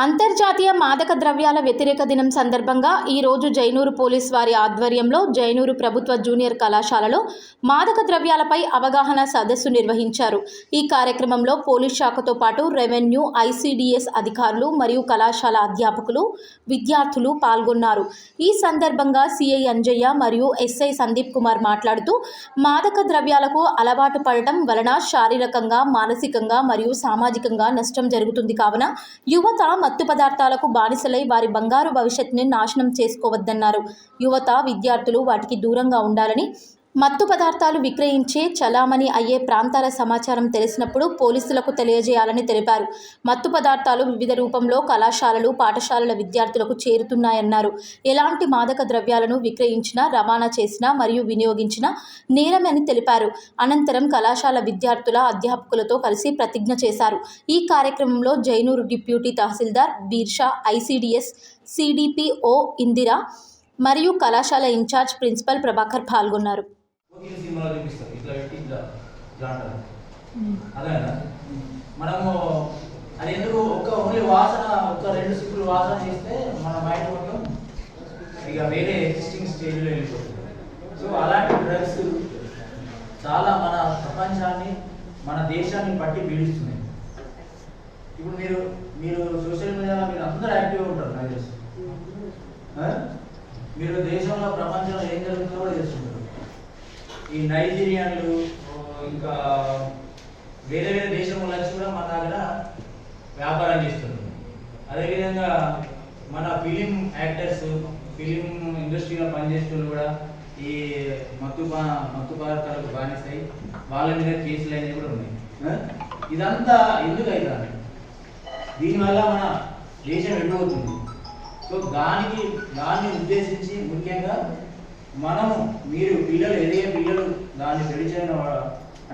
అంతర్జాతీయ మాదక ద్రవ్యాల వ్యతిరేక దినం సందర్భంగా ఈరోజు జైనూరు పోలీస్ వారి ఆధ్వర్యంలో జైనూరు ప్రభుత్వ జూనియర్ కళాశాలలో మాదక ద్రవ్యాలపై అవగాహన సదస్సు నిర్వహించారు. ఈ కార్యక్రమంలో పోలీస్ శాఖతో పాటు రెవెన్యూ, ఐసిడిఎస్ అధికారులు మరియు కళాశాల అధ్యాపకులు, విద్యార్థులు పాల్గొన్నారు. ఈ సందర్భంగా సిఐ అంజయ్య మరియు ఎస్ఐ సందీప్ కుమార్ మాట్లాడుతూ, మాదక ద్రవ్యాలకు అలవాటు పడటం వలన శారీరకంగా, మానసికంగా మరియు సామాజికంగా నష్టం జరుగుతుంది. కావున యువత మత్తు పదార్థాలకు బానిసలై వారి బంగారు భవిష్యత్తుని నాశనం చేసుకోవద్దన్నారు. యువత, విద్యార్థులు వాటికి దూరంగా ఉండాలని, మత్తు పదార్థాలు విక్రయించే, చలామణి అయ్యే ప్రాంతాల సమాచారం తెలిసినప్పుడు పోలీసులకు తెలియజేయాలని తెలిపారు. మత్తు పదార్థాలు వివిధ రూపంలో కళాశాలలు, పాఠశాలల విద్యార్థులకు చేరుతున్నాయన్నారు. ఎలాంటి మాదక ద్రవ్యాలను విక్రయించినా, రవాణా చేసినా మరియు వినియోగించినా నేరమని తెలిపారు. అనంతరం కళాశాల విద్యార్థుల, అధ్యాపకులతో కలిసి ప్రతిజ్ఞ చేశారు. ఈ కార్యక్రమంలో జైనూరు డిప్యూటీ తహసీల్దార్ బీర్షా, ఐసిడిఎస్ సిడిపిఓ ఇందిరా మరియు కళాశాల ఇన్ఛార్జ్ ప్రిన్సిపల్ ప్రభాకర్ పాల్గొన్నారు. మనము అది ఎందుకు ఓన్లీ వాసన, రెండు సిప్పులు వాసన చేస్తే మన మైండ్ మొత్తం ఇక వేరే ఎగ్జిస్టింగ్ స్టేజ్లో వెళ్ళిపోతుంది. సో అలాంటి డ్రగ్స్ చాలా మన ప్రపంచాన్ని, మన దేశాన్ని పట్టి పీడిస్తున్నాయి. ఇప్పుడు మీరు సోషల్ మీడియాలో మీరు అందరూ యాక్టివ్గా ఉంటారు. నాకు తెలుసు మీరు దేశంలో, ప్రపంచంలో ఏం జరుగుతుందో కూడా తెలుసుకుంటారు. ఈ నైజీరియాన్లు ఇంకా వేరే వేరే దేశంలో వచ్చి కూడా మన దగ్గర వ్యాపారం చేస్తున్నారు. అదేవిధంగా మన ఫిలిం యాక్టర్స్, ఫిలిం ఇండస్ట్రీలో పనిచేస్తున్న కూడా ఈ మత్తు పదార్థాలకు బానిస్తాయి. వాళ్ళ మీద కేసులు అనేవి కూడా ఉన్నాయి. ఇదంతా ఎందుకు అవుతుంది? దీనివల్ల మన దేశం ఎడిపోతుంది. సో దాన్ని ఉద్దేశించి ముఖ్యంగా మనము, ఎదిగే పిల్లలు దాన్ని తెలిసిన